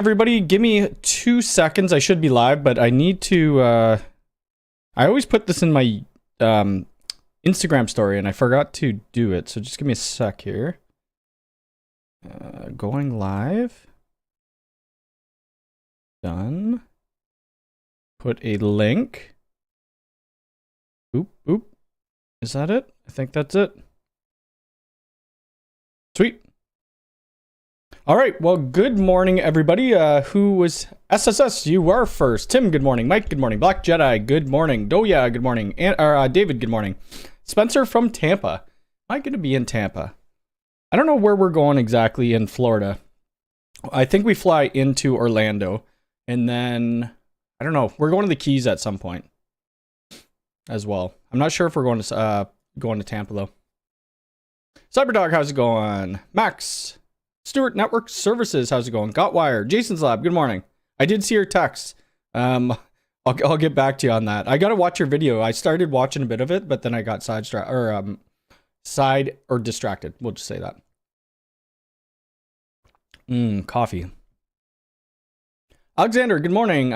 Everybody, give me 2 seconds. I should be live, but I need to, I always put this in my Instagram story, and I forgot to do it, so just give me a sec here. Going live. Done. Put a link. Oop, oop. Is that it? I think that's it. Sweet. All right, well, good morning, everybody. Who was SSS? You are first. Tim, good morning. Mike, good morning. Black Jedi, good morning. Doya, good morning. And David, good morning. Spencer from Tampa. Am I going to be in Tampa? I don't know where we're going exactly in Florida. I think we fly into Orlando, and then I don't know. We're going to the Keys at some point as well. I'm not sure if we're going to Tampa though. Cyberdog, how's it going? Max. Stewart Network Services, how's it going? Gotwire, Jason's Lab, good morning. I did see your text. I'll get back to you on that. I gotta watch your video. I started watching a bit of it, but then I got distracted. We'll just say that. Coffee. Alexander, good morning.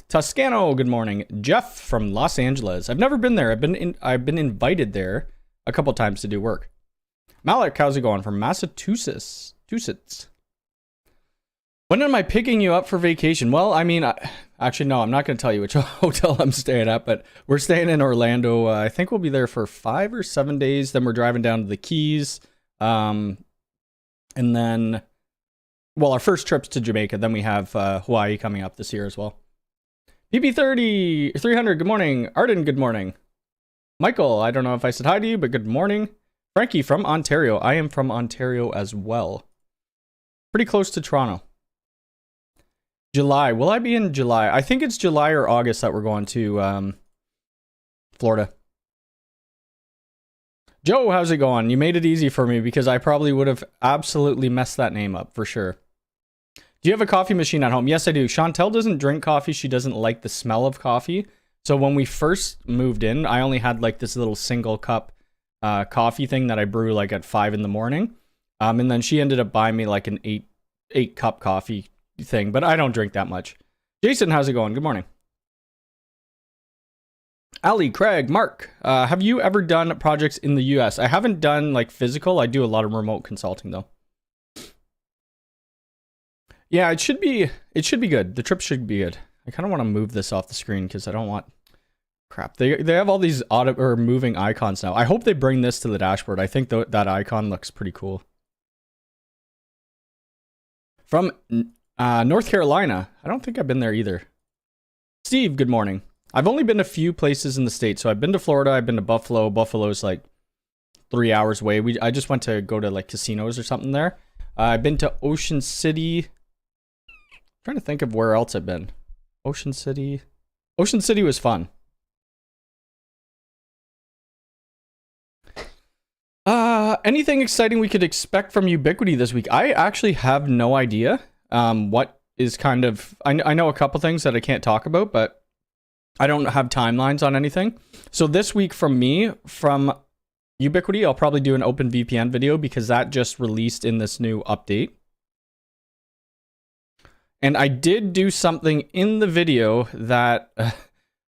Toscano, good morning. Jeff from Los Angeles. I've never been there. I've been invited there a couple times to do work. Malik, how's it going? From Massachusetts. When am I picking you up for vacation? Well, I mean, actually, no, I'm not going to tell you which hotel I'm staying at, but we're staying in Orlando. I think we'll be there for 5 or 7 days. Then we're driving down to the Keys. And then, well, our first trip's to Jamaica. Then we have Hawaii coming up this year as well. PP30, 300, good morning. Arden, good morning. Michael, I don't know if I said hi to you, but good morning. Frankie from Ontario. I am from Ontario as well. Pretty close to Toronto. July. Will I be in July? I think it's July or August that we're going to Florida. Joe, how's it going? You made it easy for me because I probably would have absolutely messed that name up for sure. Do you have a coffee machine at home? Yes, I do. Chantel doesn't drink coffee. She doesn't like the smell of coffee. So when we first moved in, I only had like this little single cup coffee thing that I brew like at 5 in the morning. And then she ended up buying me like an 8 cup coffee thing, but I don't drink that much. Jason, how's it going? Good morning. Ali, Craig, Mark, have you ever done projects in the US? I haven't done like physical. I do a lot of remote consulting though. Yeah, it should be good. The trip should be good. I kind of want to move this off the screen because I don't want crap. They have all these moving icons now. I hope they bring this to the dashboard. I think that icon looks pretty cool. From North Carolina. I don't think I've been there either. Steve, good morning. I've only been a few places in the States. So I've been to Florida. I've been to Buffalo. Buffalo's like 3 hours away. I just went to go to like casinos or something there. I've been to Ocean City. I'm trying to think of where else I've been. Ocean City. Ocean City was fun. Anything exciting we could expect from Ubiquiti this week? I actually have no idea. What is kind of... I know a couple things that I can't talk about, but I don't have timelines on anything. So this week from me, from Ubiquiti, I'll probably do an open VPN video because that just released in this new update. And I did do something in the video that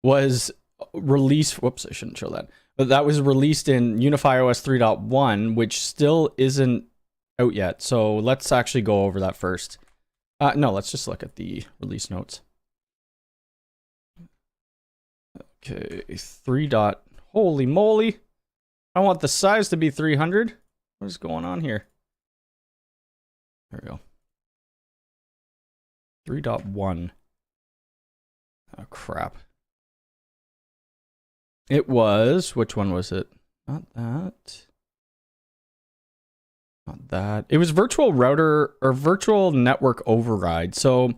was released... Whoops, I shouldn't show that. But that was released in UniFi OS 3.1, which still isn't out yet. So let's actually go over that first. No, let's just look at the release notes. Okay, 3. Holy moly. I want the size to be 300. What is going on here? There we go. 3.1. Oh, crap. It was, which one was it? Not that. Not that. It was virtual router or virtual network override. So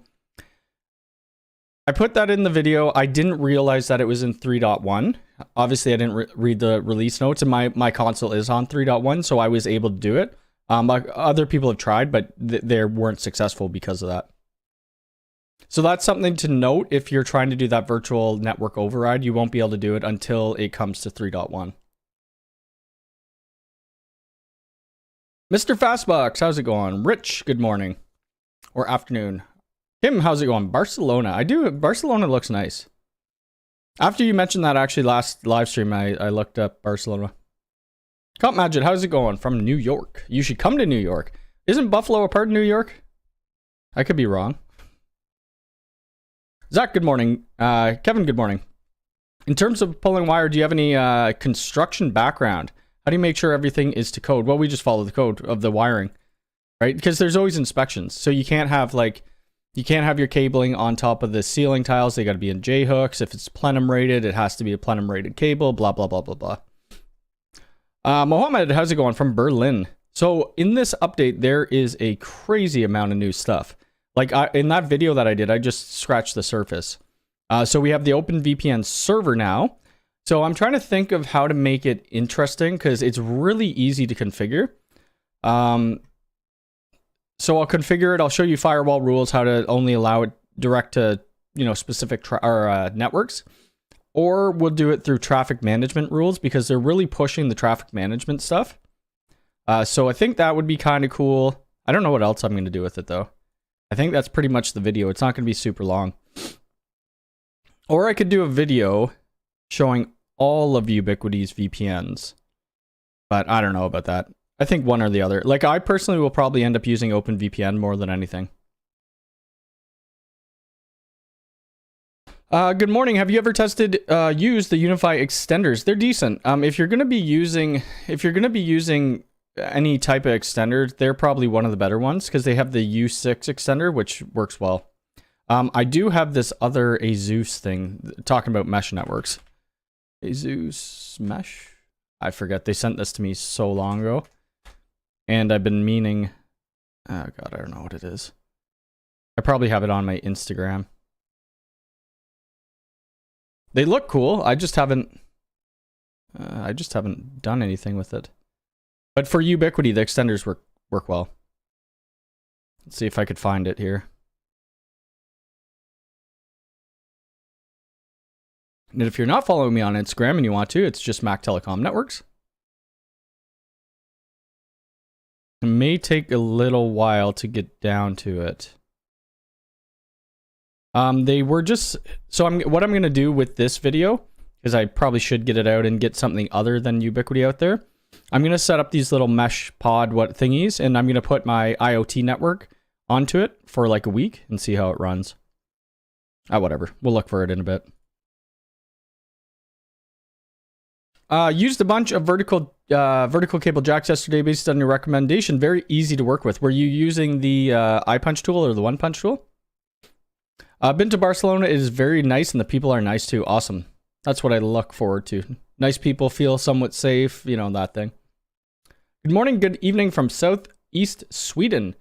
I put that in the video. I didn't realize that it was in 3.1. Obviously, I didn't read the release notes, and my console is on 3.1, so I was able to do it. Other people have tried, but they weren't successful because of that. So that's something to note. If you're trying to do that virtual network override, you won't be able to do it until it comes to 3.1. Mr. Fastbox, how's it going? Rich, good morning. Or afternoon. Kim, how's it going? Barcelona. Barcelona looks nice. After you mentioned that, actually, last live stream, I looked up Barcelona. Comp Magic, how's it going? From New York. You should come to New York. Isn't Buffalo a part of New York? I could be wrong. Zach, good morning. Kevin, good morning. In terms of pulling wire, do you have any construction background? How do you make sure everything is to code? Well, we just follow the code of the wiring, right? Because there's always inspections. So you can't have your cabling on top of the ceiling tiles. They got to be in J hooks. If it's plenum rated, it has to be a plenum rated cable, blah, blah, blah, blah, blah. Mohammed, how's it going? From Berlin. So in this update, there is a crazy amount of new stuff. Like in that video that I did, I just scratched the surface. So we have the OpenVPN server now. So I'm trying to think of how to make it interesting because it's really easy to configure. So I'll configure it. I'll show you firewall rules, how to only allow it direct to, specific networks. Or we'll do it through traffic management rules because they're really pushing the traffic management stuff. So I think that would be kind of cool. I don't know what else I'm going to do with it though. I think that's pretty much the video. It's not going to be super long. Or I could do a video showing all of Ubiquiti's VPNs. But I don't know about that. I think one or the other. Like I personally will probably end up using OpenVPN more than anything. Good morning. Have you ever used the UniFi extenders? They're decent. If you're going to be using any type of extender, they're probably one of the better ones because they have the U6 extender, which works well. I do have this other Azus thing talking about mesh networks. Azus mesh? I forget. They sent this to me so long ago. And I've been meaning... Oh god, I don't know what it is. I probably have it on my Instagram. They look cool. I just haven't done anything with it. But for Ubiquiti, the extenders work well. Let's see if I could find it here. And if you're not following me on Instagram and you want to, it's just Mac Telecom Networks. It may take a little while to get down to it. They were just... So what I'm going to do with this video, because I probably should get it out and get something other than Ubiquiti out there. I'm going to set up these little mesh pod thingies, and I'm going to put my IoT network onto it for like a week and see how it runs. Whatever. We'll look for it in a bit. Used a bunch of vertical cable jacks yesterday based on your recommendation. Very easy to work with. Were you using the iPunch tool or the One Punch tool? Been to Barcelona. It is very nice and the people are nice too. Awesome. That's what I look forward to. Nice people, feel somewhat safe, that thing. Good morning, good evening from Southeast Sweden.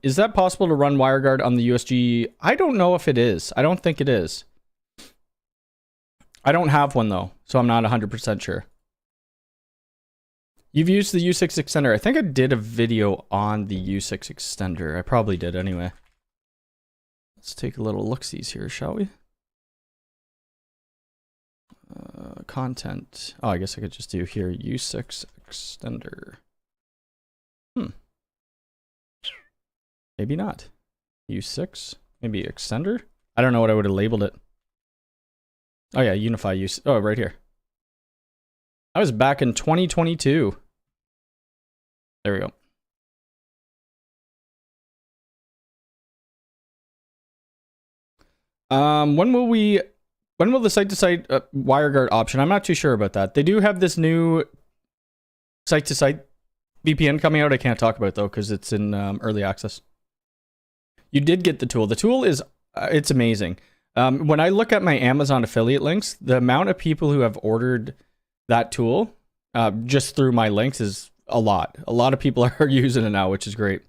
Is that possible to run WireGuard on the USG? I don't know if it is. I don't think it is. I don't have one though, so I'm not 100% sure. You've used the U6 extender. I think I did a video on the U6 extender. I probably did anyway. Let's take a little look-sees here, shall we? Content. Oh, I guess I could just do here U6 extender. Maybe not. U6? Maybe extender? I don't know what I would have labeled it. Oh yeah, UniFi use. Oh, right here. I was back in 2022. There we go. When will the site-to-site WireGuard option? I'm not too sure about that. They do have this new site-to-site VPN coming out. I can't talk about it though because it's in early access. You did get the tool. The tool is it's amazing. When I look at my Amazon affiliate links, the amount of people who have ordered that tool just through my links is a lot. A lot of people are using it now, which is great.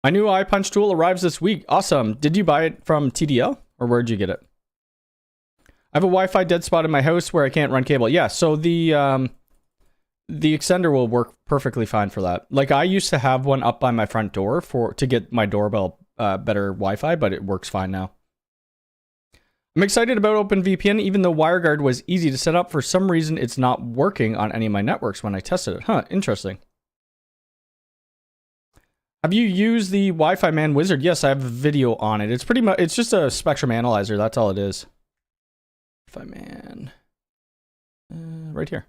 My new iPunch tool arrives this week. Awesome. Did you buy it from TDL or where'd you get it? I have a Wi-Fi dead spot in my house where I can't run cable. Yeah, so the extender will work perfectly fine for that. Like I used to have one up by my front door to get my doorbell better Wi-Fi, but it works fine now. I'm excited about OpenVPN, even though WireGuard was easy to set up. For some reason, it's not working on any of my networks when I tested it. Huh, interesting. Have you used the Wi-Fi Man Wizard? Yes, I have a video on it. It's pretty much, it's just a spectrum analyzer. That's all it is. Wi-Fi Man. Right here.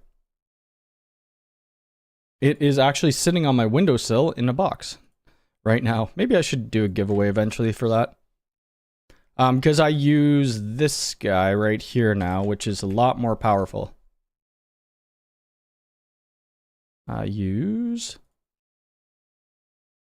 It is actually sitting on my windowsill in a box right now. Maybe I should do a giveaway eventually for that. Because I use this guy right here now, which is a lot more powerful. I use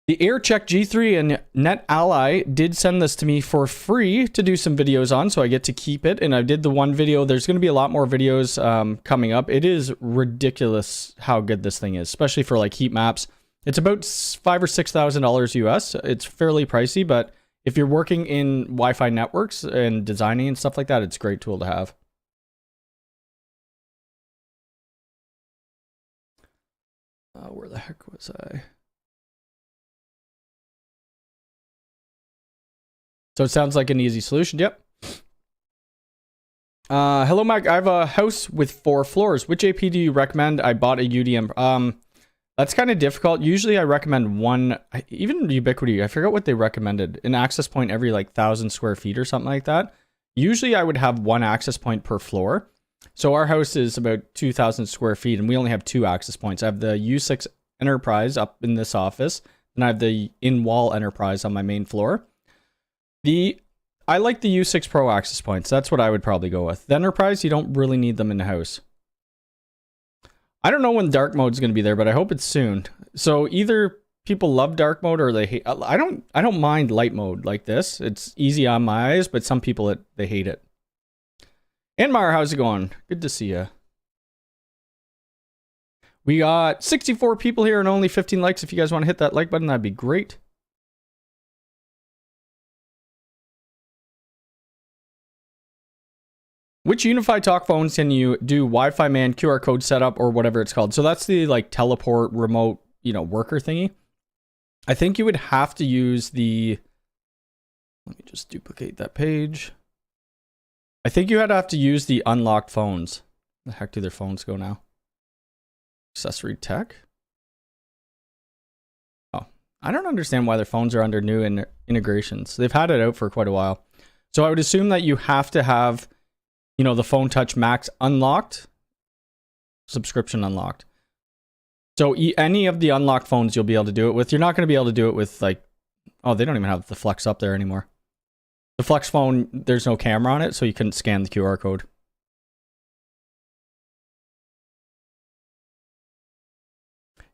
the AirCheck G3, and NetAlly did send this to me for free to do some videos on, so I get to keep it. And I did the one video. There's going to be a lot more videos coming up. It is ridiculous how good this thing is, especially for like heat maps. It's about $5,000 or $6,000 US. It's fairly pricey, but if you're working in Wi-Fi networks and designing and stuff like that, it's a great tool to have. Where the heck was I? So it sounds like an easy solution. Yep. Hello, Mike. I have a house with 4 floors. Which AP do you recommend? I bought a UDM. That's kind of difficult. Usually I recommend one, even Ubiquiti. I forgot what they recommended. An access point every like 1,000 square feet or something like that. Usually I would have 1 access point per floor. So our house is about 2,000 square feet and we only have 2 access points. I have the U6 Enterprise up in this office and I have the in-wall Enterprise on my main floor. I like the U6 Pro access points. That's what I would probably go with. The Enterprise, you don't really need them in the house. I don't know when dark mode is going to be there, but I hope it's soon. So either people love dark mode or they hate. I don't mind light mode like this. It's easy on my eyes, but some people they hate it. And Mara, how's it going? Good to see you. We got 64 people here and only 15 likes. If you guys want to hit that like button, that'd be great. Which UniFi Talk phones can you do Wi-Fi Man QR code setup or whatever it's called? So that's the like teleport remote, worker thingy. I think you would have to use the, let me just duplicate that page. I think you would have to use the unlocked phones. Where the heck do their phones go now? Accessory tech? Oh, I don't understand why their phones are under new integrations. They've had it out for quite a while. So I would assume that you have to have the Phone Touch Max unlocked, subscription unlocked. So any of the unlocked phones you'll be able to do it with. You're not going to be able to do it with like, oh, they don't even have the Flex up there anymore. The Flex phone, there's no camera on it, so you couldn't scan the QR code.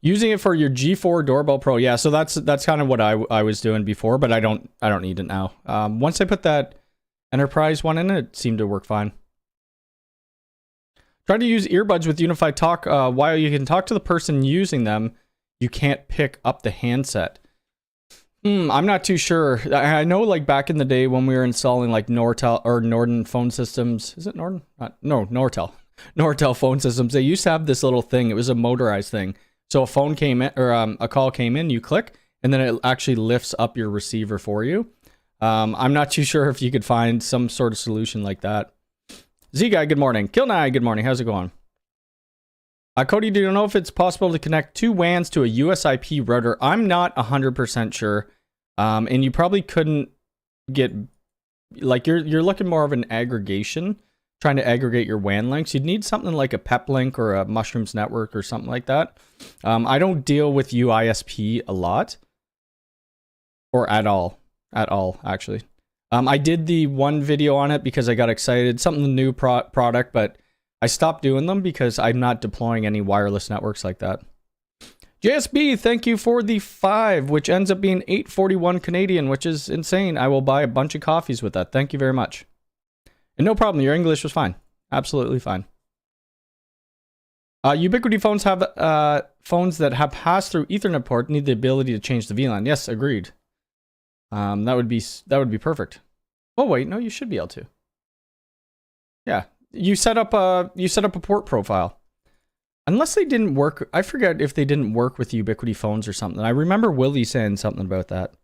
Using it for your G4 Doorbell Pro. Yeah, so that's kind of what I was doing before, but I don't need it now. Once I put that Enterprise one in, it seemed to work fine. Try to use earbuds with UniFi Talk. While you can talk to the person using them, you can't pick up the handset. I'm not too sure. I know like back in the day when we were installing like Nortel or Norden phone systems. Is it Norden? No, Nortel. Nortel phone systems. They used to have this little thing. It was a motorized thing. So a phone came in or a call came in, you click, and then it actually lifts up your receiver for you. I'm not too sure if you could find some sort of solution like that. Z-Guy, good morning. Kilnai, good morning. How's it going? Cody, do you know if it's possible to connect 2 WANs to a USIP router? I'm not 100% sure. And you probably couldn't get, like, you're looking more of an aggregation, trying to aggregate your WAN links. You'd need something like a PEP link or a Mushrooms network or something like that. I don't deal with UISP a lot. Or at all, actually. I did the one video on it because I got excited, something new product, but I stopped doing them because I'm not deploying any wireless networks like that. JSB, thank you for the 5, which ends up being 841 Canadian, which is insane. I will buy a bunch of coffees with that. Thank you very much. And no problem, your English was fine. Absolutely fine. Ubiquiti phones have phones that have pass-through Ethernet port need the ability to change the VLAN. Yes, agreed. That would be perfect. Oh wait, no, you should be able to. Yeah, you set up a port profile. Unless they didn't work, I forget if they didn't work with Ubiquiti phones or something. I remember Willie saying something about that.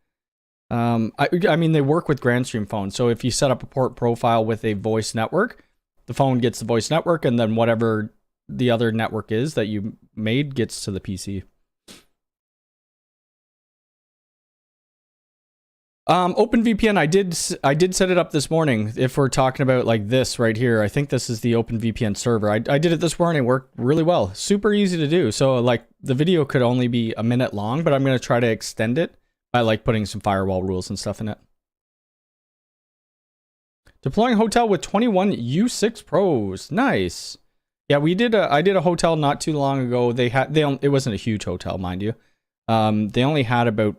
I mean, they work with Grandstream phones. So if you set up a port profile with a voice network, the phone gets the voice network, and then whatever the other network is that you made gets to the PC. OpenVPN, I did set it up this morning. If we're talking about like this right here, I think this is the OpenVPN server. I did it this morning, worked really well. Super easy to do. So like the video could only be a minute long, but I'm going to try to extend it by like putting some firewall rules and stuff in it. Deploying hotel with 21 U6 Pros. Nice. Yeah, I did a hotel not too long ago. It wasn't a huge hotel, mind you. They only had about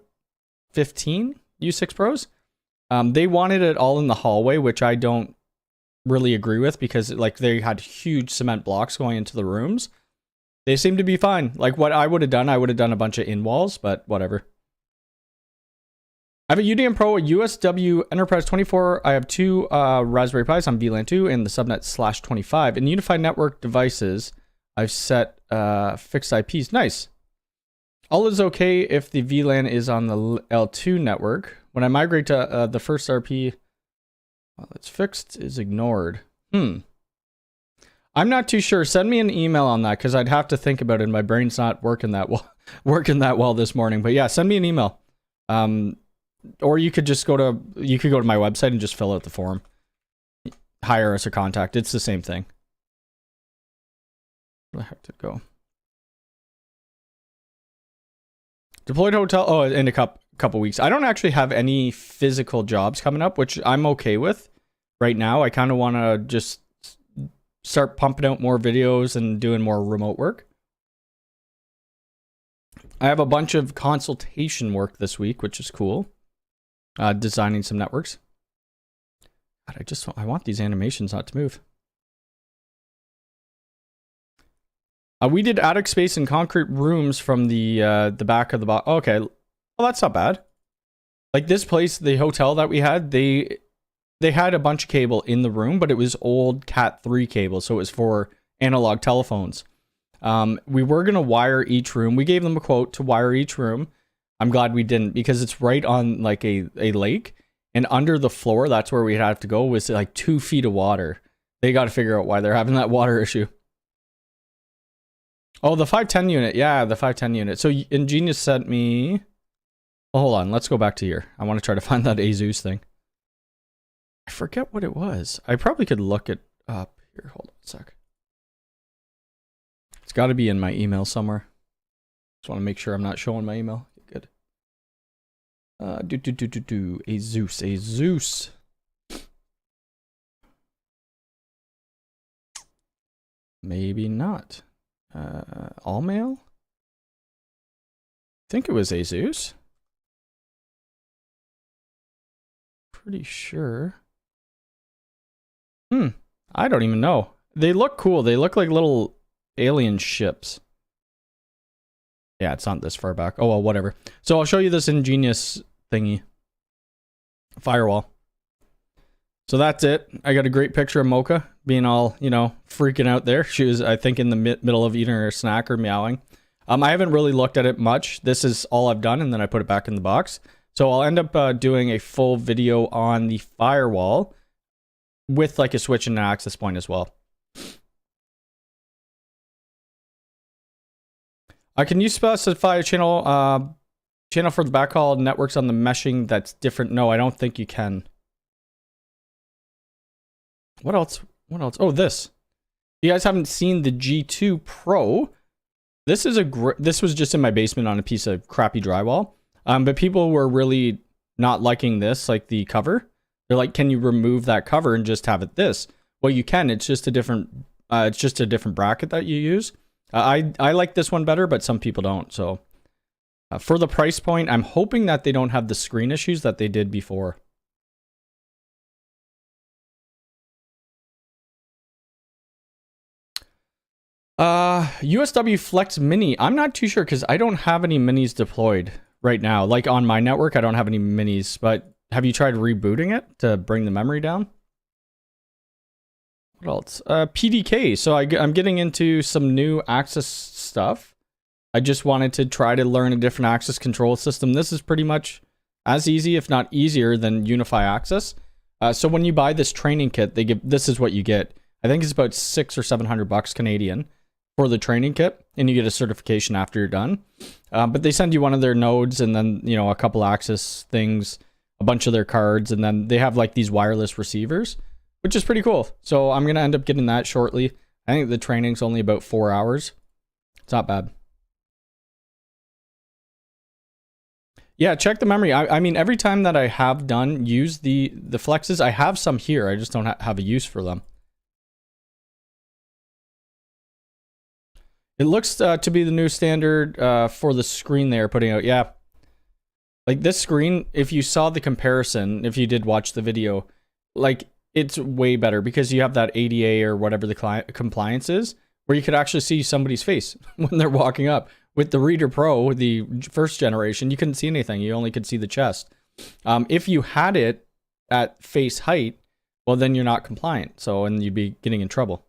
15 U6 Pros. They wanted it all in the hallway, which I don't really agree with because like they had huge cement blocks going into the rooms. They seem to be fine. Like what I would have done a bunch of in-walls, but whatever. I have a UDM Pro, a USW Enterprise 24. I have 2 Raspberry Pis on VLAN 2 and the subnet /25. In UniFi network devices, I've set fixed IPs. Nice. All is okay if the VLAN is on the L2 network. When I migrate to the first RP, it's fixed is ignored. I'm not too sure. Send me an email on that because I'd have to think about it. My brain's not working that well this morning. But yeah, send me an email. Or you could just go to my website and just fill out the form. Hire us or contact. It's the same thing. Where the heck did it go? Deployed hotel. Oh, in a couple weeks. I don't actually have any physical jobs coming up, which I'm okay with right now. I kind of want to just start pumping out more videos and doing more remote work. I have a bunch of consultation work this week, which is cool. Designing some networks. God, I want these animations not to move. We did attic space and concrete rooms from the back of the box. Okay, well that's not bad. Like this place, the hotel that we had, they had a bunch of cable in the room, but it was old Cat 3 cable, so it was for analog telephones. We were gonna wire each room. We gave them a quote to wire each room. I'm glad we didn't because it's right on like a lake, and under the floor, that's where we'd have to go, was like 2 feet of water. They got to figure out why they're having that water issue. Oh, the 510 unit. Yeah, the 510 unit. So Ingenious sent me... Oh, hold on. Let's go back to here. I want to try to find that Asus thing. I forget what it was. I probably could look it up. Here, hold on a sec. It's got to be in my email somewhere. Just want to make sure I'm not showing my email. Good. Asus. Maybe not. All mail? I think it was Asus. Pretty sure. I don't even know. They look cool. They look like little alien ships. Yeah, it's not this far back. Oh, well, whatever. So I'll show you this Ingenious thingy. Firewall. So that's it. I got a great picture of Mocha being all, you know, freaking out there. She was, I think, in the middle of eating her snack or meowing. I haven't really looked at it much. This is all I've done, and then I put it back in the box. So I'll end up doing a full video on the firewall with like a switch and an access point as well. Can you specify a channel for the backhaul networks on the meshing that's different? No, I don't think you can. What else? Oh, this. You guys haven't seen the G2 Pro. This was just in my basement on a piece of crappy drywall. But people were really not liking this, like the cover. They're like, "Can you remove that cover and just have it this?" Well, you can. It's just a different bracket that you use. I like this one better, but some people don't. So for the price point, I'm hoping that they don't have the screen issues that they did before. USW Flex Mini. I'm not too sure because I don't have any minis deployed right now. Like on my network, I don't have any minis, but have you tried rebooting it to bring the memory down? What else? PDK. So I'm getting into some new access stuff. I just wanted to try to learn a different access control system. This is pretty much as easy, if not easier, than UniFi Access. So when you buy this training kit, this is what you get. I think it's about $600 or $700 Canadian for the training kit, and you get a certification after you're done. But they send you one of their nodes and then, you know, a couple access things. a bunch of their cards, and then they have like these wireless receivers, which is pretty cool. So I'm going to end up getting that shortly. I think the training's only about 4 hours. It's not bad. Yeah, check the memory. I mean, every time that I have used the flexes, I have some here. I just don't have a use for them. It looks to be the new standard for the screen they're putting out. Yeah. Like this screen, if you saw the comparison, if you did watch the video, like it's way better because you have that ADA or whatever the compliance is, where you could actually see somebody's face when they're walking up. With the Reader Pro, the first generation, you couldn't see anything. You only could see the chest. If you had it at face height, well, then you're not compliant. So, and you'd be getting in trouble.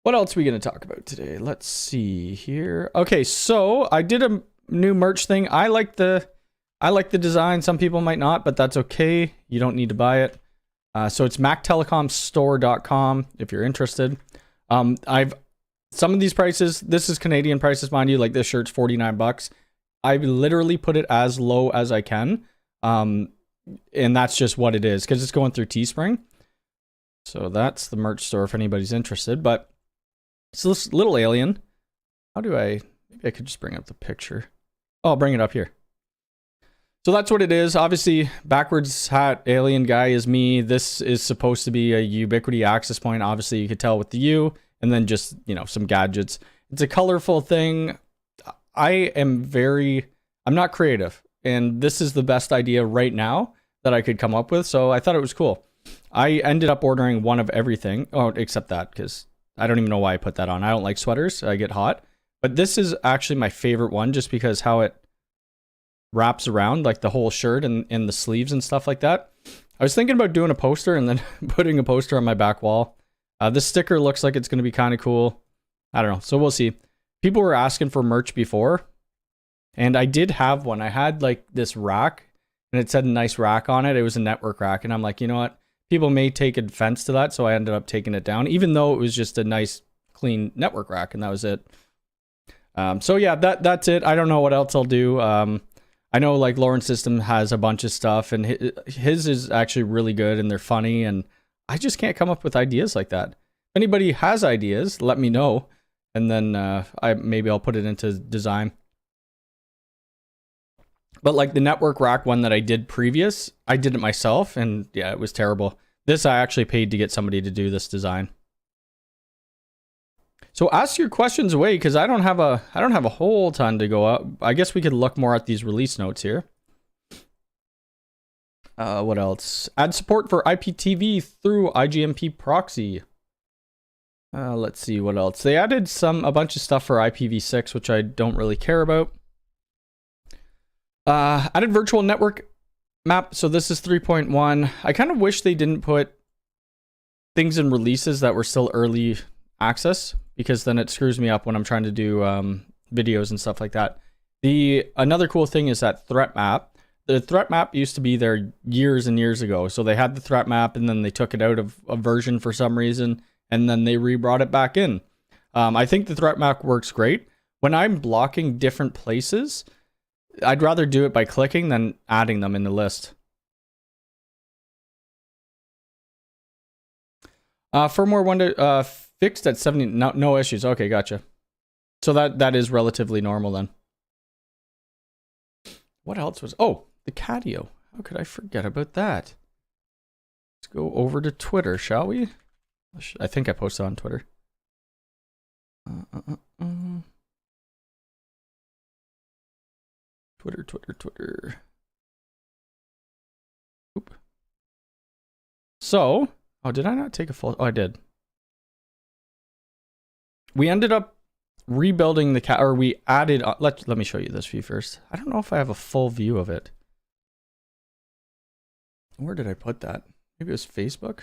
What else are we going to talk about today? Let's see here. Okay, so I did a new merch thing. I like the design. Some people might not, but that's okay. You don't need to buy it. So it's mactelecomstore.com if you're interested. Some of these prices, this is Canadian prices, mind you, like this shirt's $49. I literally put it as low as I can. And that's just what it is because it's going through Teespring. So that's the merch store if anybody's interested. But it's this little alien. Maybe I could just bring up the picture. Oh, I'll bring it up here. So that's what it is. Obviously, backwards hat alien guy is me. This is supposed to be a Ubiquiti access point. Obviously, you could tell with the U. And then just, some gadgets. It's a colorful thing. I'm not creative. And this is the best idea right now that I could come up with. So I thought it was cool. I ended up ordering one of everything. Oh, except that, because I don't even know why I put that on. I don't like sweaters. I get hot. But this is actually my favorite one just because how it wraps around, like the whole shirt and the sleeves and stuff like that. I was thinking about doing a poster and then putting a poster on my back wall. This sticker looks like it's going to be kind of cool. I don't know. So we'll see. People were asking for merch before. And I did have one. I had like this rack. And it said nice rack on it. It was a network rack. And I'm like, you know what? People may take offense to that. So I ended up taking it down. Even though it was just a nice, clean network rack. And that was it. So yeah, that's it. I don't know what else I'll do. I know like Lauren's System has a bunch of stuff. And his is actually really good. And they're funny. And I just can't come up with ideas like that. If anybody has ideas, let me know. And then maybe I'll put it into design. But like the network rack one that I did previous, I did it myself. And yeah, it was terrible. This I actually paid to get somebody to do this design. So ask your questions away because I don't have a whole ton to go up. I guess we could look more at these release notes here. What else? Add support for IPTV through IGMP proxy. Let's see what else. They added a bunch of stuff for IPv6, which I don't really care about. Added virtual network map. So this is 3.1. I kind of wish they didn't put things in releases that were still early access because then it screws me up when I'm trying to do videos and stuff like that. Another cool thing is that threat map. The threat map used to be there years and years ago. So they had the threat map and then they took it out of a version for some reason and then they re-brought it back in. I think the threat map works great. When I'm blocking different places, I'd rather do it by clicking than adding them in the list. Firmware 1 fixed at 70, no issues. Okay, gotcha. So that is relatively normal then. What else was, the Catio. How could I forget about that? Let's go over to Twitter, shall we? I think I posted on Twitter. Twitter. Oop. So, did I not take a full? Oh, I did. We ended up rebuilding the or we added. Let me show you this view first. I don't know if I have a full view of it. Where did I put that? Maybe it was Facebook.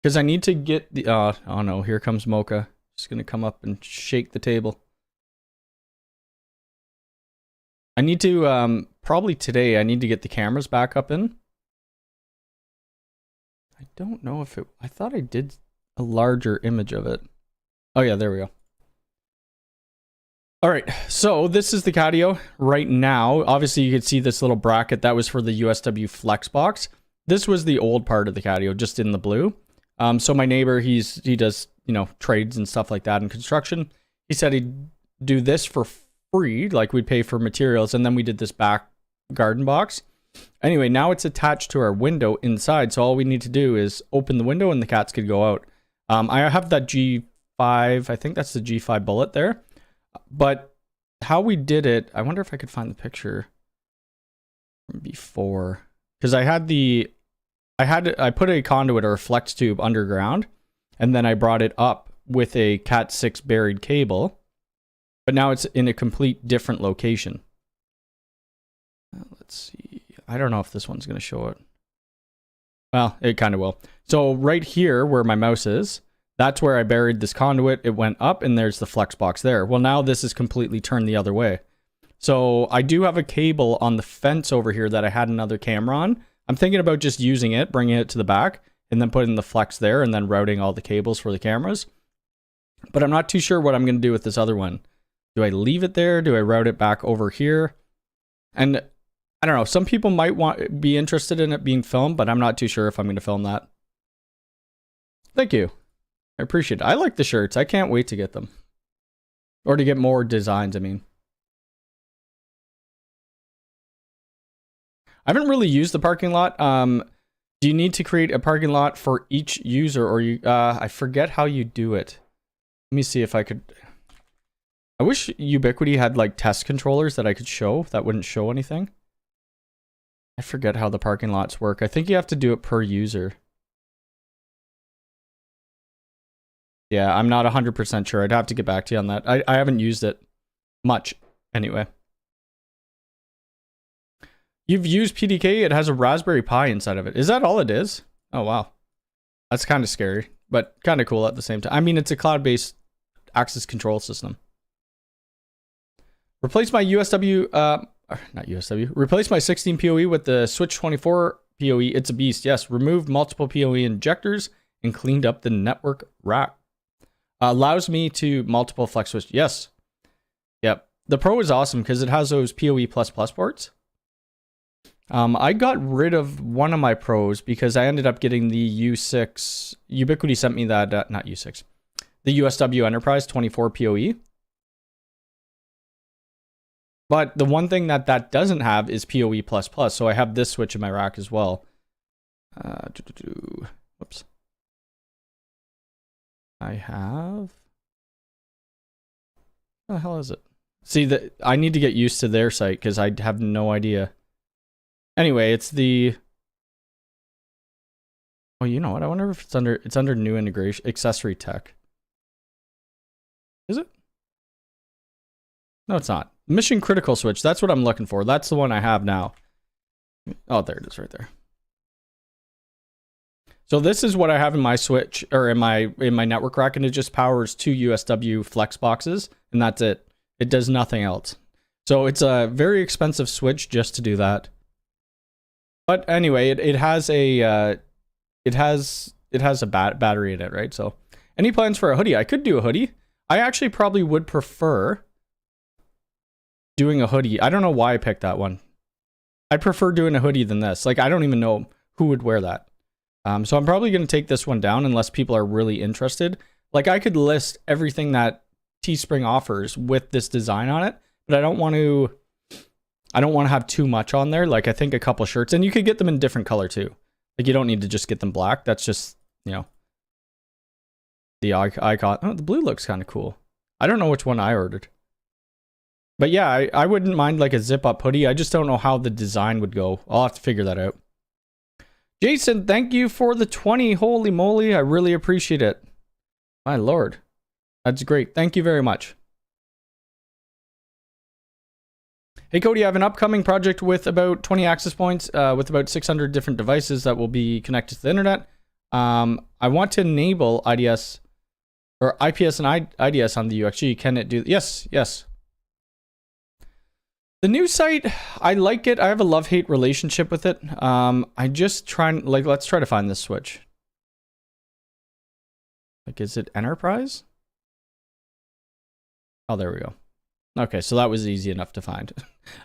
Because I need to get the. Oh no! Here comes Mocha. Just gonna come up and shake the table. I need to probably today. I need to get the cameras back up in. I don't know if it. I thought I did a larger image of it. Oh yeah, there we go. All right, so this is the Catio right now. Obviously, you can see this little bracket that was for the USW Flex box. This was the old part of the Catio, just in the blue. So my neighbor, he does, you know, trades and stuff like that in construction. He said he'd do this for free, like we'd pay for materials, and then we did this back garden box. Anyway, now it's attached to our window inside, so all we need to do is open the window and the cats could go out. I have that G5, I think that's the G5 bullet there. But how we did it, I wonder if I could find the picture from before, because I put a conduit or a flex tube underground, and then I brought it up with a Cat 6 buried cable, but now it's in a complete different location. Let's see. I don't know if this one's going to show it. Well, it kind of will. So right here where my mouse is, that's where I buried this conduit. It went up and there's the flex box there. Well, now this is completely turned the other way. So I do have a cable on the fence over here that I had another camera on. I'm thinking about just using it, bringing it to the back, and then putting the flex there and then routing all the cables for the cameras. But I'm not too sure what I'm going to do with this other one. Do I leave it there? Do I route it back over here? And I don't know. Some people might be interested in it being filmed, but I'm not too sure if I'm going to film that. Thank you. I appreciate it. I like the shirts. I can't wait to get them. Or to get more designs, I mean. I haven't really used the parking lot. Do you need to create a parking lot for each user, or you? I forget how you do it. Let me see if I could. I wish Ubiquiti had like test controllers that I could show that wouldn't show anything. I forget how the parking lots work. I think you have to do it per user. Yeah, I'm not 100% sure. I'd have to get back to you on that. I haven't used it much anyway. You've used PDK? It has a Raspberry Pi inside of it. Is that all it is? Oh, wow. That's kind of scary, but kind of cool at the same time. I mean, it's a cloud-based access control system. Replace my USW, not USW. Replace my 16 PoE with the Switch 24 PoE. It's a beast. Yes, removed multiple PoE injectors and cleaned up the network rack. Allows me to multiple flex switch. Yes. Yep. The Pro is awesome because it has those PoE++ ports. I got rid of one of my Pros because I ended up getting the U6. Ubiquiti sent me that, not U6. The USW Enterprise 24 PoE. But the one thing that doesn't have is PoE++. So I have this switch in my rack as well. Whoops. I have. What the hell is it? See, I need to get used to their site because I have no idea. Anyway, it's the. Oh, you know what? I wonder if it's under new integration accessory tech. Is it? No, it's not. Mission critical switch. That's what I'm looking for. That's the one I have now. Oh, there it is, right there. So this is what I have in my switch or in my network rack, and it just powers 2 USW flex boxes, and that's it. It does nothing else. So it's a very expensive switch just to do that. But anyway, it has a battery in it, right? So any plans for a hoodie? I could do a hoodie. I actually probably would prefer doing a hoodie. I don't know why I picked that one. I'd prefer doing a hoodie than this. Like, I don't even know who would wear that. So I'm probably going to take this one down unless people are really interested. Like, I could list everything that Teespring offers with this design on it, but I don't want to have too much on there. Like, I think a couple shirts, and you could get them in different color too. Like, you don't need to just get them black. That's just, you know, the icon. Oh, the blue looks kind of cool. I don't know which one I ordered. But yeah, I wouldn't mind like a zip up hoodie. I just don't know how the design would go. I'll have to figure that out. Jason, thank you for the 20. Holy moly, I really appreciate it. My lord. That's great. Thank you very much. Hey Cody, I have an upcoming project with about 20 access points with about 600 different devices that will be connected to the internet. I want to enable IDS or IPS and IDS on the UXG. Can it do? Yes, yes. The new site, I like it. I have a love-hate relationship with it. I just try and let's try to find this switch. Like, is it enterprise? Oh, there we go. Okay, so that was easy enough to find.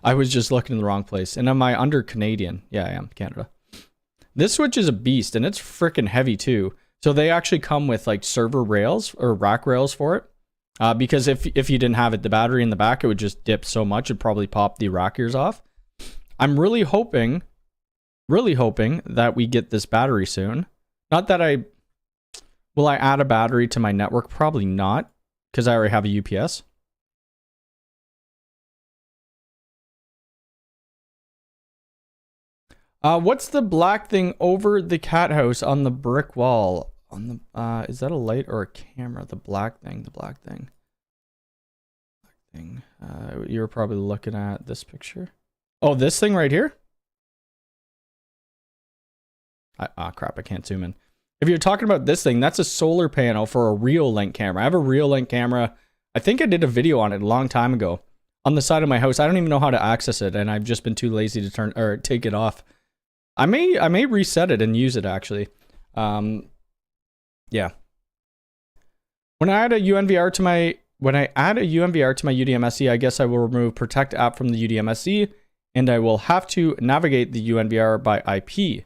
I was just looking in the wrong place. And am I under Canadian? Yeah, I am, Canada. This switch is a beast, and it's freaking heavy too. So they actually come with like server rails or rack rails for it. Because if you didn't have it, the battery in the back, it would just dip so much, it'd probably pop the rack ears off. I'm really hoping that we get this battery soon. Not that will I add a battery to my network? Probably not, because I already have a UPS. What's the black thing over the cat house on the brick wall? On the is that a light or a camera? The black thing. You're probably looking at this picture. Oh, this thing right here? Crap, I can't zoom in. If you're talking about this thing, that's a solar panel for a real link camera. I have a real link camera. I think I did a video on it a long time ago on the side of my house. I don't even know how to access it, and I've just been too lazy to turn or take it off. I may reset it and use it actually. Yeah. When I add a UNVR to my UDMSE, I guess I will remove Protect app from the UDMSE, and I will have to navigate the UNVR by IP.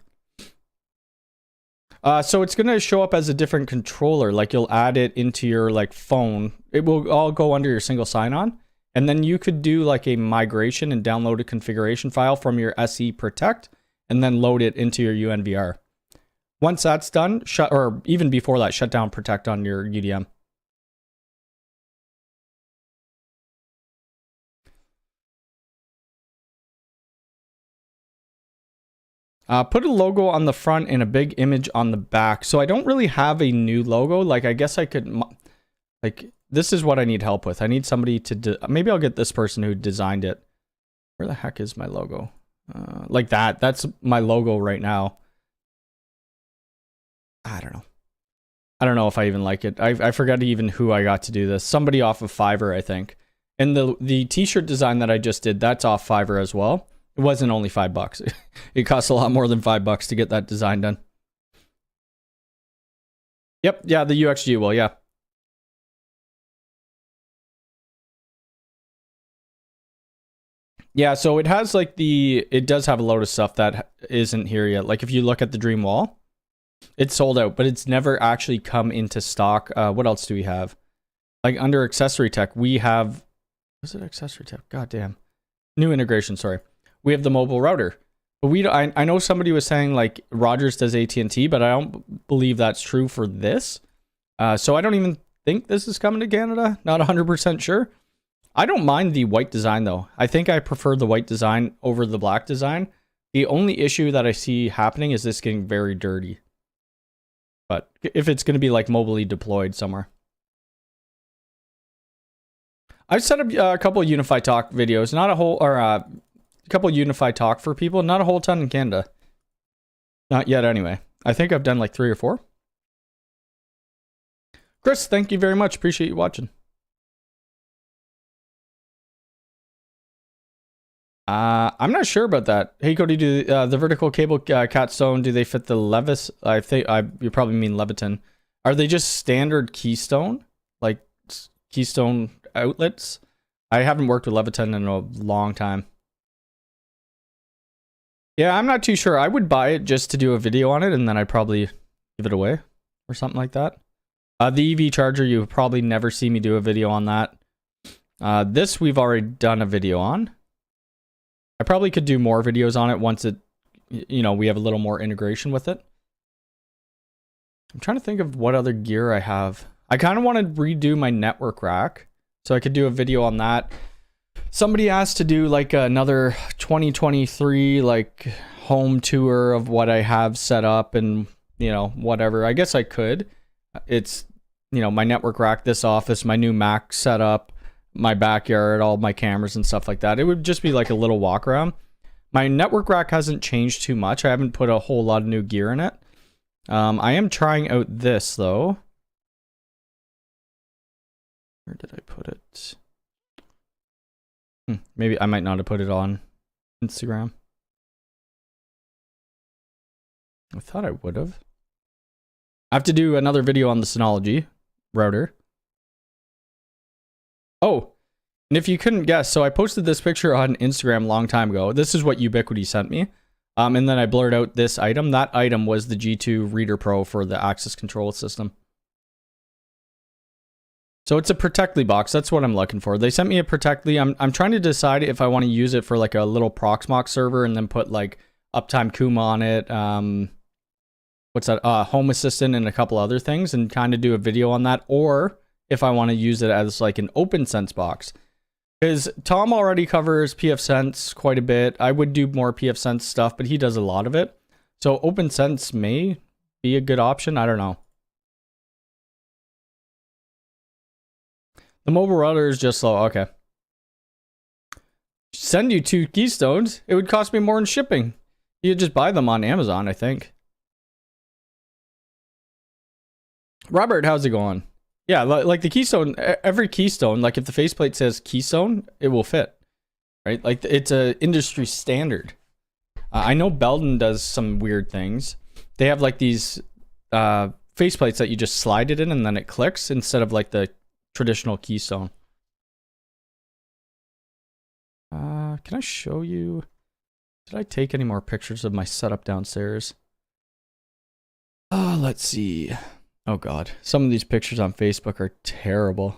So it's going to show up as a different controller, like you'll add it into your like phone. It will all go under your single sign-on, and then you could do like a migration and download a configuration file from your SE Protect, and then load it into your UNVR. Once that's done, or even before that, shut down Protect on your UDM. Put a logo on the front and a big image on the back. So I don't really have a new logo. Like, I guess I could, like, this is what I need help with. I need somebody to, maybe I'll get this person who designed it. Where the heck is my logo? Like that. That's my logo right now. I don't know. I don't know if I even like it. I forgot even who I got to do this. Somebody off of Fiverr, I think. And the t-shirt design that I just did, that's off Fiverr as well. It wasn't only $5. It costs a lot more than $5 to get that design done. Yep, yeah, the UXG will, yeah. Yeah, so it has like it does have a load of stuff that isn't here yet. Like if you look at the Dream Wall, it's sold out, but it's never actually come into stock. What else do we have? Like under accessory tech, we have, was it accessory tech? God damn. New integration, sorry. We have the mobile router. But I know somebody was saying like Rogers does AT&T, but I don't believe that's true for this. So I don't even think this is coming to Canada. Not 100% sure. I don't mind the white design though. I think I prefer the white design over the black design. The only issue that I see happening is this getting very dirty. But if it's going to be like mobilely deployed somewhere. I've set up a couple of UniFi Talk videos, not a whole, or a couple of UniFi Talk for people, not a whole ton in Canada. Not yet anyway. I think I've done like 3 or 4. Chris, thank you very much. Appreciate you watching. I'm not sure about that. Hey Cody, do the vertical cable Catstone, do they fit the Levis? I think you probably mean Leviton. Are they just standard Keystone? Like Keystone outlets? I haven't worked with Leviton in a long time. Yeah, I'm not too sure. I would buy it just to do a video on it, and then I'd probably give it away or something like that. The EV charger, you would probably never see me do a video on that. This we've already done a video on. I probably could do more videos on it once it, you know, we have a little more integration with it. I'm trying to think of what other gear I have. I kind of want to redo my network rack, so I could do a video on that. Somebody asked to do like another 2023 like home tour of what I have set up and, you know, whatever. I guess I could. It's, you know, my network rack, this office, my new Mac setup, my backyard, all my cameras and stuff like that. It would just be like a little walk around. My network rack hasn't changed too much. I haven't put a whole lot of new gear in it. I am trying out this though. Where did I put it? Maybe I might not have put it on Instagram. I thought I would have. I have to do another video on the Synology router. Oh, And if you couldn't guess, so I posted this picture on Instagram a long time ago. This is what Ubiquiti sent me. And then I blurred out this item. That item was the G2 Reader Pro for the access control system. So it's a Protectly box. That's what I'm looking for. They sent me a Protectly. I'm trying to decide if I want to use it for like a little Proxmox server and then put like Uptime Kuma on it. What's that? Home Assistant and a couple other things and kind of do a video on that. Or if I want to use it as like an OpenSense box. Because Tom already covers pfSense quite a bit. I would do more pfSense stuff, but he does a lot of it. So OpenSense may be a good option. I don't know. The mobile router is just slow. Okay. Send you 2 keystones. It would cost me more in shipping. You'd just buy them on Amazon, I think. Robert, how's it going? Yeah, like the keystone, every keystone, like if the faceplate says keystone, it will fit, right? Like it's a industry standard. I know Belden does some weird things. They have like these faceplates that you just slide it in and then it clicks instead of like the traditional keystone. Can I show you? Did I take any more pictures of my setup downstairs? Let's see. Oh God, some of these pictures on Facebook are terrible.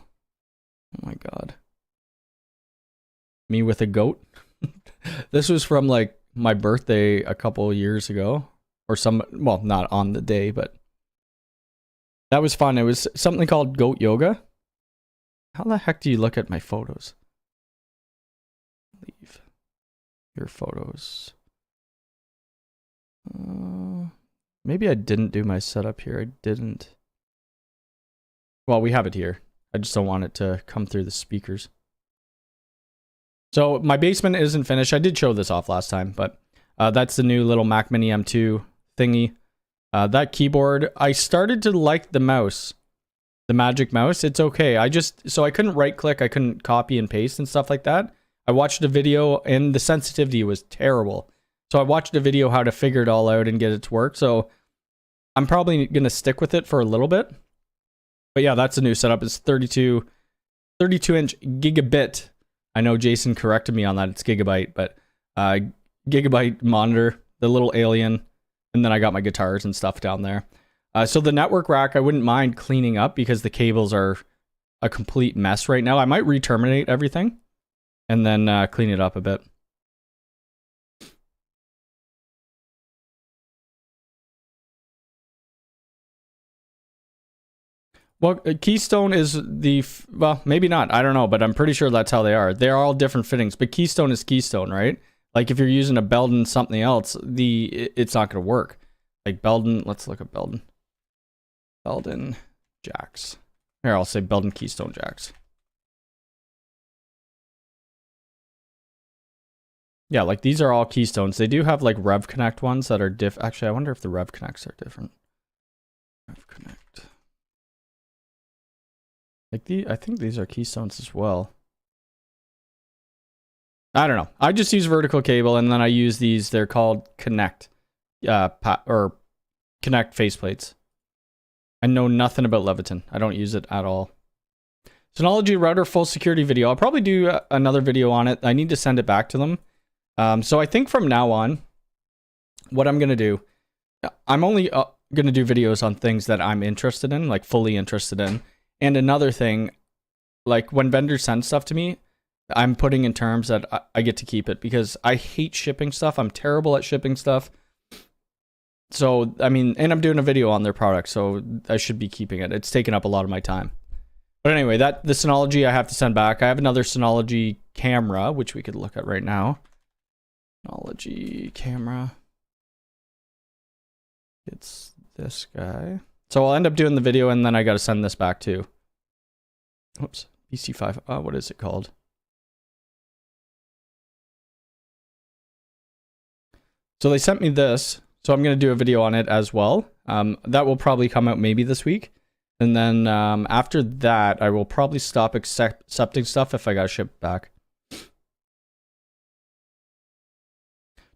Oh my God. Me with a goat. This was from like my birthday a couple years ago or well, not on the day, but that was fun. It was something called goat yoga. How the heck do you look at my photos? Leave your photos. Maybe I didn't do my setup here. I didn't. Well, we have it here. I just don't want it to come through the speakers. So my basement isn't finished. I did show this off last time, but that's the new little Mac Mini M2 thingy. That keyboard, I started to like the mouse. The Magic Mouse, it's okay. So I couldn't right click, I couldn't copy and paste and stuff like that. I watched a video and the sensitivity was terrible. So I watched a video how to figure it all out and get it to work. So I'm probably going to stick with it for a little bit. But yeah, that's a new setup. It's 32 inch gigabit. I know Jason corrected me on that. It's gigabyte, but gigabyte monitor, the little alien. And then I got my guitars and stuff down there. So the network rack, I wouldn't mind cleaning up because the cables are a complete mess right now. I might re-terminate everything and then clean it up a bit. Well, Keystone is well, maybe not. I don't know, but I'm pretty sure that's how they are. They're all different fittings, but Keystone is Keystone, right? Like if you're using a Belden something else, it's not going to work. Like Belden, let's look at Belden. Belden jacks. Here, I'll say Belden Keystone jacks. Yeah, like these are all Keystones. They do have like Rev Connect ones that are Actually, I wonder if the Rev Connects are different. Rev Connect. Like I think these are Keystones as well. I don't know. I just use vertical cable and then I use these. They're called Connect, or Connect faceplates. I know nothing about Leviton. I don't use it at all. Synology router full security video. I'll probably do another video on it. I need to send it back to them. So I think from now on, what I'm going to do, I'm only going to do videos on things that I'm interested in, like fully interested in. And another thing, like when vendors send stuff to me, I'm putting in terms that I get to keep it because I hate shipping stuff. I'm terrible at shipping stuff. So, I mean, and I'm doing a video on their product, so I should be keeping it. It's taken up a lot of my time. But anyway, the Synology I have to send back. I have another Synology camera, which we could look at right now. Synology camera. It's this guy. So I'll end up doing the video, and then I got to send this back too. Oops, BC5. What is it called? So they sent me this, so I'm going to do a video on it as well. That will probably come out maybe this week. And then after that, I will probably stop accepting stuff if I got to ship back.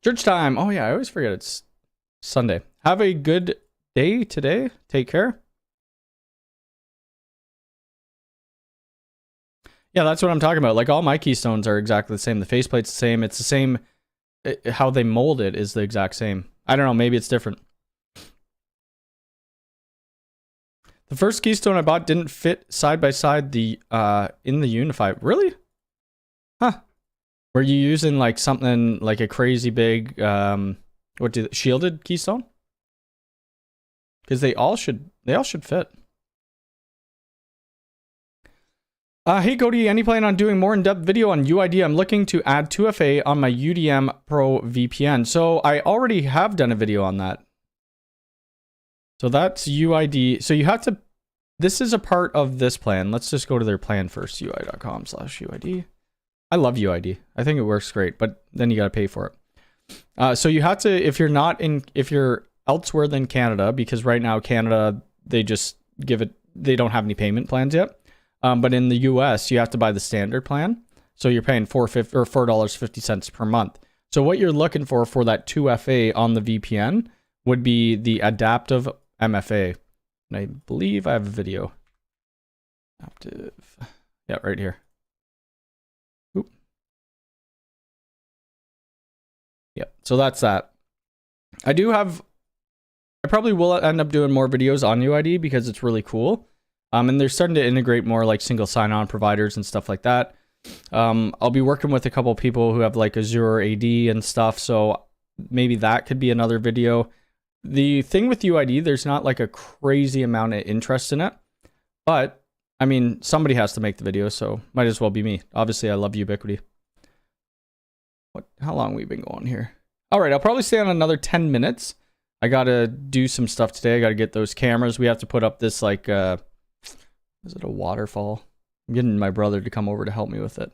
Church time. Oh yeah, I always forget it's Sunday. Have a good day today. Take care. Yeah, that's what I'm talking about. Like all my keystones are exactly the same. The faceplate's the same. It's the same. How they mold it is the exact same. I don't know. Maybe it's different. The first keystone I bought didn't fit side by side the in the UniFi. Really? Huh. Were you using like something like a crazy big shielded keystone? Because they all should fit. Hey Cody, any plan on doing more in-depth video on UID? I'm looking to add 2FA on my UDM Pro VPN. So I already have done a video on that. So that's UID. So you have to, this is a part of this plan. Let's just go to their plan first, ui.com/UID. I love UID. I think it works great, but then you got to pay for it. So you have to, if you're elsewhere than Canada, because right now Canada, they just they don't have any payment plans yet. But in the US, you have to buy the standard plan. So you're paying $4.50 per month. So what you're looking for that 2FA on the VPN would be the adaptive MFA. And I believe I have a video. Adaptive. Yeah, right here. Oop. Yep. So that's that. I probably will end up doing more videos on UID because it's really cool. And they're starting to integrate more like single sign-on providers and stuff like that. I'll be working with a couple of people who have like Azure AD and stuff, so maybe that could be another video. The thing with UID, there's not like a crazy amount of interest in it, but I mean, somebody has to make the video, so might as well be me. Obviously, I love Ubiquiti. How long have we been going here? All right, I'll probably stay on another 10 minutes. I gotta do some stuff today. I gotta get those cameras. We have to put up this like, is it a waterfall? I'm getting my brother to come over to help me with it.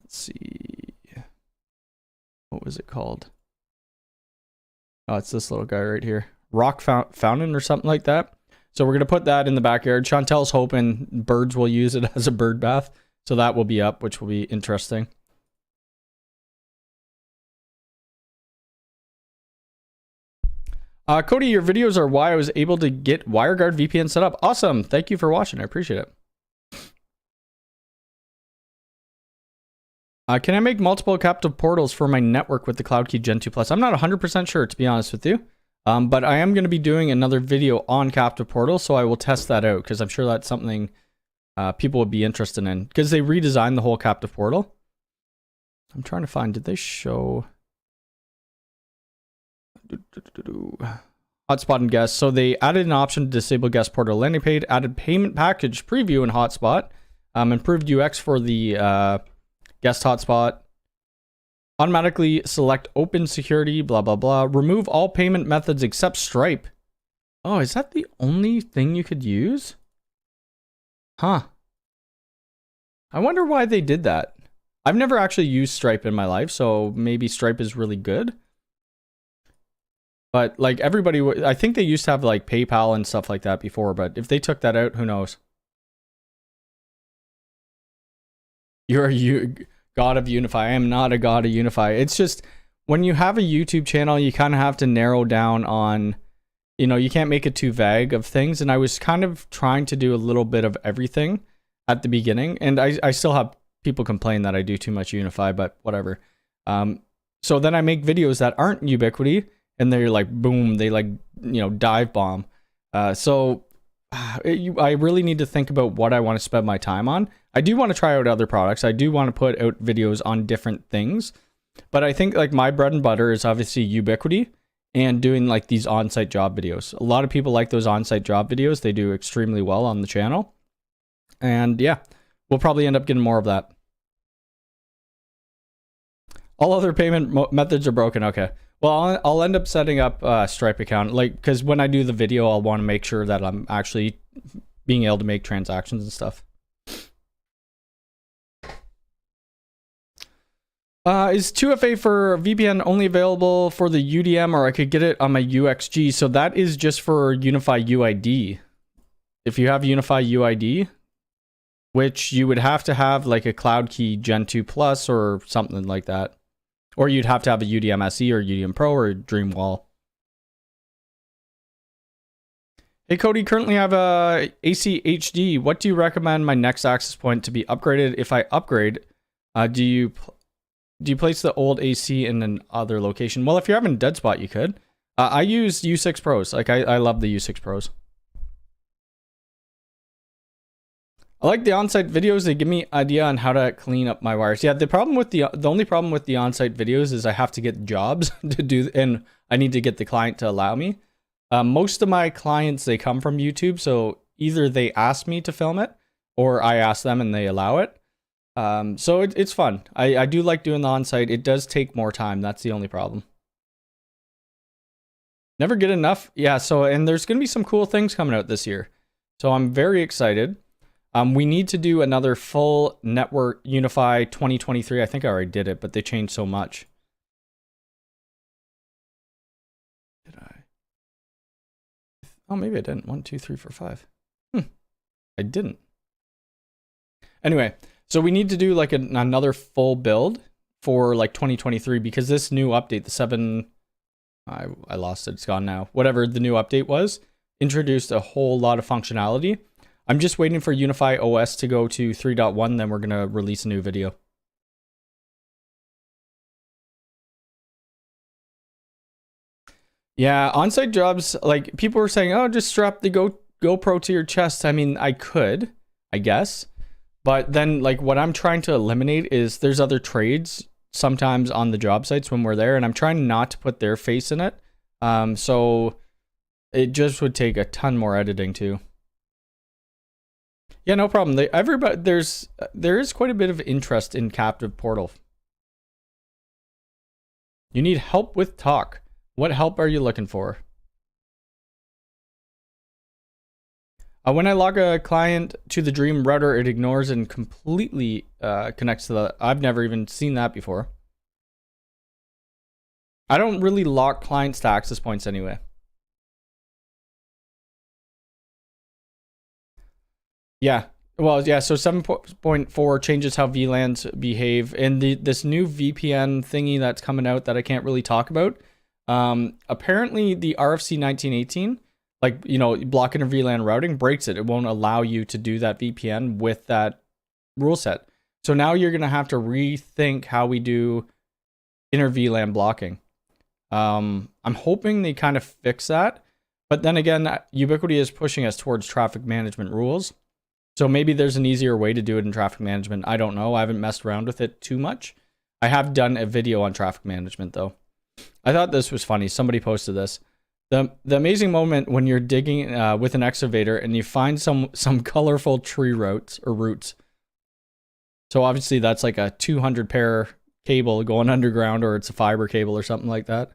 Let's see. What was it called? Oh, it's this little guy right here. Rock fountain or something like that. So we're going to put that in the backyard. Chantel's hoping birds will use it as a bird bath. So that will be up, which will be interesting. Cody, your videos are why I was able to get WireGuard VPN set up. Awesome. Thank you for watching. I appreciate it. Can I make multiple captive portals for my network with the CloudKey Gen 2 Plus? I'm not 100% sure, to be honest with you. But I am going to be doing another video on captive portals, so I will test that out because I'm sure that's something people would be interested in because they redesigned the whole captive portal. I'm trying to find, did they show... Hotspot and guest. So they added an option to disable guest portal landing page, added payment package preview in Hotspot, improved UX for the guest hotspot, automatically select open security, blah, blah, blah. Remove all payment methods except Stripe. Oh, is that the only thing you could use? Huh. I wonder why they did that. I've never actually used Stripe in my life, so maybe Stripe is really good. But like everybody, I think they used to have like PayPal and stuff like that before, but if they took that out, who knows? You're a god of UniFi. I am not a god of UniFi. It's just when you have a YouTube channel, you kind of have to narrow down on, you know, you can't make it too vague of things. And I was kind of trying to do a little bit of everything at the beginning. And I still have people complain that I do too much UniFi, but whatever. So then I make videos that aren't Ubiquiti. And they're like, boom, they like, you know, dive bomb. So I really need to think about what I want to spend my time on. I do want to try out other products. I do want to put out videos on different things. But I think like my bread and butter is obviously Ubiquiti and doing like these on-site job videos. A lot of people like those on-site job videos. They do extremely well on the channel. And yeah, we'll probably end up getting more of that. All other payment methods are broken. Okay. Well, I'll end up setting up a Stripe account, like, because when I do the video, I'll want to make sure that I'm actually being able to make transactions and stuff. Is 2FA for VPN only available for the UDM, or I could get it on my UXG? So that is just for UniFi UID. If you have UniFi UID, which you would have to have like a CloudKey Gen 2 Plus or something like that. Or you'd have to have a UDM SE or UDM Pro or Dreamwall. Hey Cody, currently have a AC HD. What do you recommend my next access point to be upgraded? If I upgrade, do you place the old AC in another location? Well, if you're having a dead spot, you could. I use U6 Pros. Like I love the U6 Pros. I like the on-site videos. They give me idea on how to clean up my wires. Yeah, the only problem with the on-site videos is I have to get jobs to do, and I need to get the client to allow me. Most of my clients, they come from YouTube, so either they ask me to film it or I ask them and they allow it. So it's fun. I do like doing the on-site. It does take more time. That's the only problem. Never get enough. Yeah, so, and there's going to be some cool things coming out this year. So I'm very excited. We need to do another full network UniFi 2023. I think I already did it, but they changed so much. Did I? Oh, maybe I didn't. 1, 2, 3, 4, 5. I didn't. Anyway, so we need to do like another full build for like 2023 because this new update, the 7, I lost it. It's gone now. Whatever the new update was, introduced a whole lot of functionality. I'm just waiting for UniFi OS to go to 3.1, then we're going to release a new video. Yeah, on-site jobs, like people were saying, oh, just strap the GoPro to your chest. I mean, I could, I guess. But then like what I'm trying to eliminate is there's other trades sometimes on the job sites when we're there, and I'm trying not to put their face in it. So it just would take a ton more editing too. Yeah, no problem. There is quite a bit of interest in Captive Portal. You need help with talk. What help are you looking for? When I log a client to the Dream router, it ignores and completely connects to the... I've never even seen that before. I don't really lock clients to access points anyway. Yeah. Well, yeah, so 7.4 changes how VLANs behave. And this new VPN thingy that's coming out that I can't really talk about. Apparently the RFC 1918, like, you know, blocking a VLAN routing breaks it. It won't allow you to do that VPN with that rule set. So now you're going to have to rethink how we do inner VLAN blocking. I'm hoping they kind of fix that. But then again, Ubiquiti is pushing us towards traffic management rules. So maybe there's an easier way to do it in traffic management. I don't know. I haven't messed around with it too much. I have done a video on traffic management though. I thought this was funny. Somebody posted this. The amazing moment when you're digging with an excavator and you find some colorful tree roots. So obviously that's like a 200 pair cable going underground, or it's a fiber cable or something like that.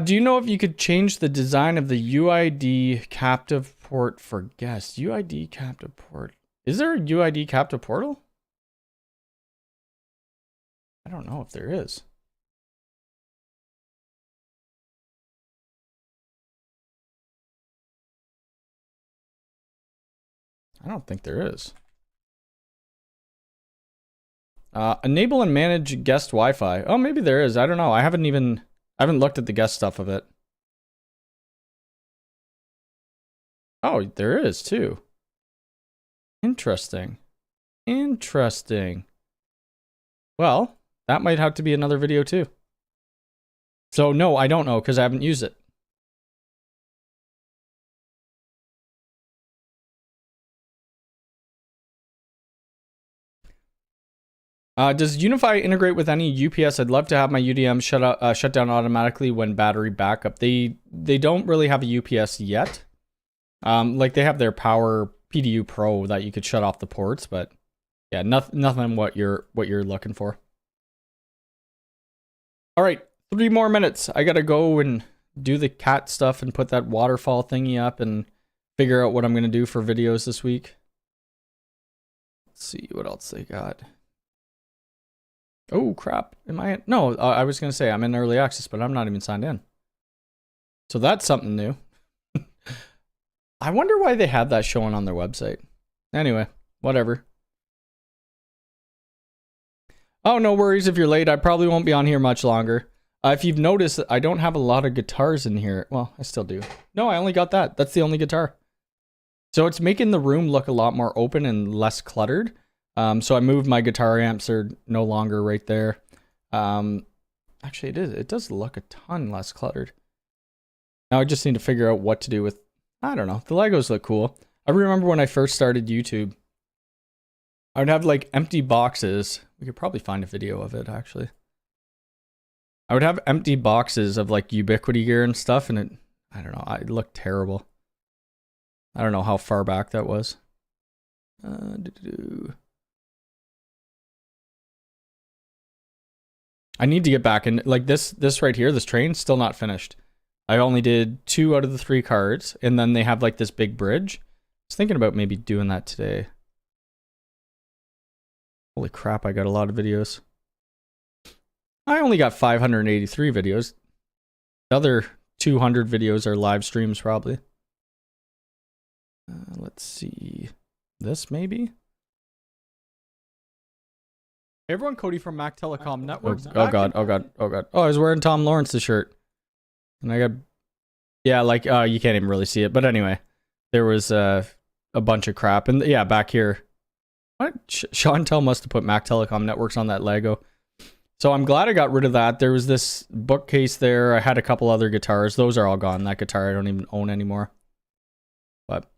Do you know if you could change the design of the UID captive port for guests? UID captive port. Is there a UID captive portal? I don't know if there is. I don't think there is. Enable and manage guest Wi-Fi. Oh, maybe there is. I don't know. I haven't looked at the guest stuff of it. Oh, there is too. Interesting. Interesting. Well, that might have to be another video too. So no, I don't know because I haven't used it. Does UniFi integrate with any UPS? I'd love to have my UDM shut down automatically when battery backup. They don't really have a UPS yet. Like they have their Power PDU Pro that you could shut off the ports, but yeah, nothing what you're looking for. All right, 3 more minutes. I gotta go and do the cat stuff and put that waterfall thingy up and figure out what I'm gonna do for videos this week. Let's see what else they got. Oh crap! Am I? No, I was gonna say I'm in early access, but I'm not even signed in. So that's something new. I wonder why they have that showing on their website. Anyway, whatever. Oh, no worries if you're late. I probably won't be on here much longer. If you've noticed, I don't have a lot of guitars in here. Well, I still do. No, I only got that. That's the only guitar. So it's making the room look a lot more open and less cluttered. So I moved my guitar amps. They're no longer right there. Actually, it does look a ton less cluttered. Now I just need to figure out what to do with, I don't know. The Legos look cool. I remember when I first started YouTube, I would have like empty boxes. We could probably find a video of it, actually. I would have empty boxes of like Ubiquiti gear and stuff, and I don't know, it looked terrible. I don't know how far back that was. I need to get back in, like this right here, this train, still not finished. I only did 2 out of the 3 cards, and then they have like this big bridge. I was thinking about maybe doing that today. Holy crap, I got a lot of videos. I only got 583 videos. The other 200 videos are live streams, probably. Let's see. This, maybe? Hey everyone, Cody from Mac Telecom Networks. Oh god, oh god, oh god. Oh, I was wearing Tom Lawrence's shirt. And I got... Yeah, like, you can't even really see it. But anyway, there was a bunch of crap. And yeah, back here. What? Chantel must have put Mac Telecom Networks on that Lego. So I'm glad I got rid of that. There was this bookcase there. I had a couple other guitars. Those are all gone. That guitar I don't even own anymore. But...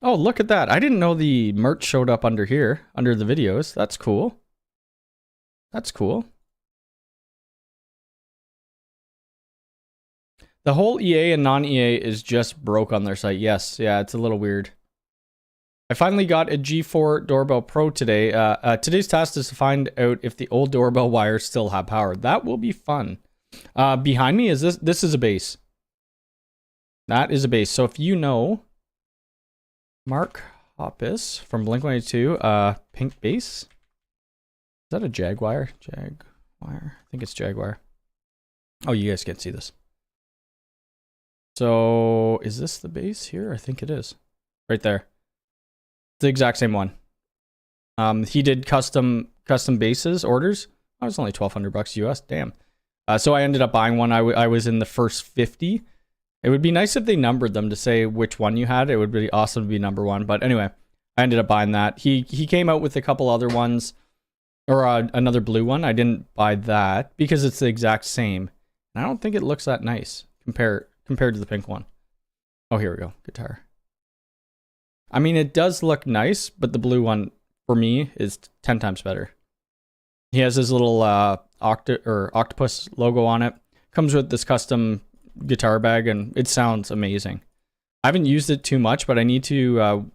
Oh, look at that. I didn't know the merch showed up under here, under the videos. That's cool. That's cool. The whole EA and non-EA is just broke on their site. Yes, yeah, it's a little weird. I finally got a G4 Doorbell Pro today. Today's task is to find out if the old doorbell wires still have power. That will be fun. Behind me is this is a base. That is a base. So if you know Mark Hoppus from Blink-182, pink base. Is that a Jaguar? Jaguar. I think it's Jaguar. Oh, you guys can't see this. So, is this the base here? I think it is. Right there. The exact same one. He did custom bases orders. Oh, it was only $1,200 US. Damn. So I ended up buying one. I was in the first 50. It would be nice if they numbered them to say which one you had. It would be awesome to be number 1. But anyway, I ended up buying that. He came out with a couple other ones, or another blue one. I didn't buy that because it's the exact same. And I don't think it looks that nice compared to the pink one. Oh, here we go. Guitar. I mean, it does look nice, but the blue one for me is 10 times better. He has his little octopus logo on it. Comes with this custom guitar bag, and it sounds amazing. I haven't used it too much, but I need to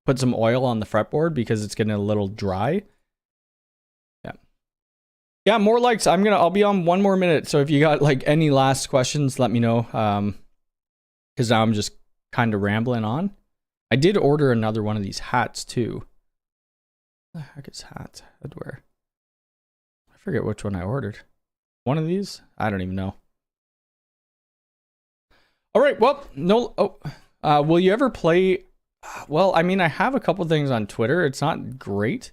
put some oil on the fretboard because it's getting a little dry. Yeah, more likes. I'll be on 1 more minute. So if you got like any last questions, let me know. Because now I'm just kind of rambling on. I did order another one of these hats too. What the heck is hats? Headwear. I forget which one I ordered. One of these? I don't even know. All right. Well, no. Oh, will you ever play? Well, I mean, I have a couple things on Twitter. It's not great.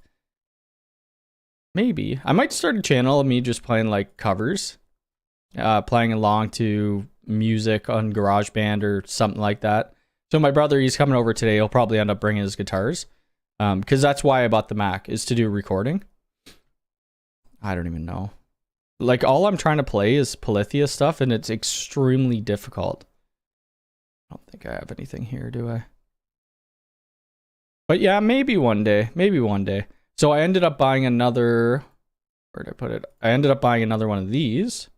Maybe. I might start a channel of me just playing like covers. Playing along to music on GarageBand or something like that. So my brother, he's coming over today. He'll probably end up bringing his guitars. Because that's why I bought the Mac, is to do recording. I don't even know. Like, all I'm trying to play is Polythia stuff, and it's extremely difficult. I don't think I have anything here, do I? But yeah, maybe one day. Maybe one day. So I ended up buying another... Where did I put it? I ended up buying another one of these.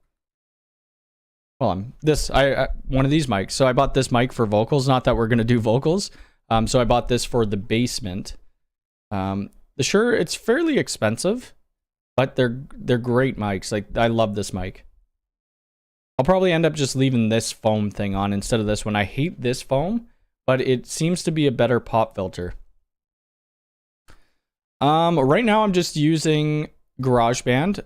Well, one of these mics. So I bought this mic for vocals. Not that we're going to do vocals. So I bought this for the basement. Sure, it's fairly expensive, but they're great mics. Like, I love this mic. I'll probably end up just leaving this foam thing on instead of this one. I hate this foam, but it seems to be a better pop filter. Right now I'm just using GarageBand.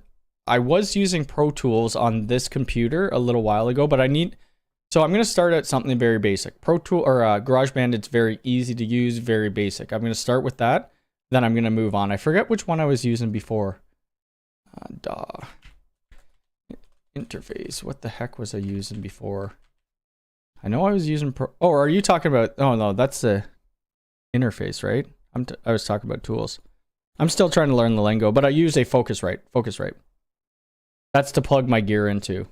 I was using Pro Tools on this computer a little while ago, but so I'm going to start at something very basic. GarageBand, it's very easy to use, very basic. I'm going to start with that, then I'm going to move on. I forget which one I was using before. DAW interface. What the heck was I using before? I know I was using oh, are you talking about, oh no, that's the interface, right? I was talking about tools. I'm still trying to learn the lingo, but I use a Focusrite. That's to plug my gear into.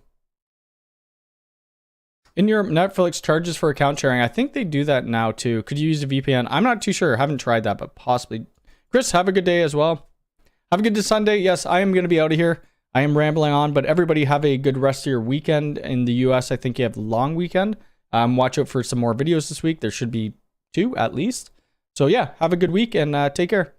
In Europe, Netflix charges for account sharing. I think they do that now too. Could you use a VPN? I'm not too sure. I haven't tried that, but possibly. Chris, have a good day as well. Have a good Sunday. Yes, I am going to be out of here. I am rambling on, but everybody have a good rest of your weekend. In the US, I think you have a long weekend. Watch out for some more videos this week. There should be 2 at least. So yeah, have a good week and take care.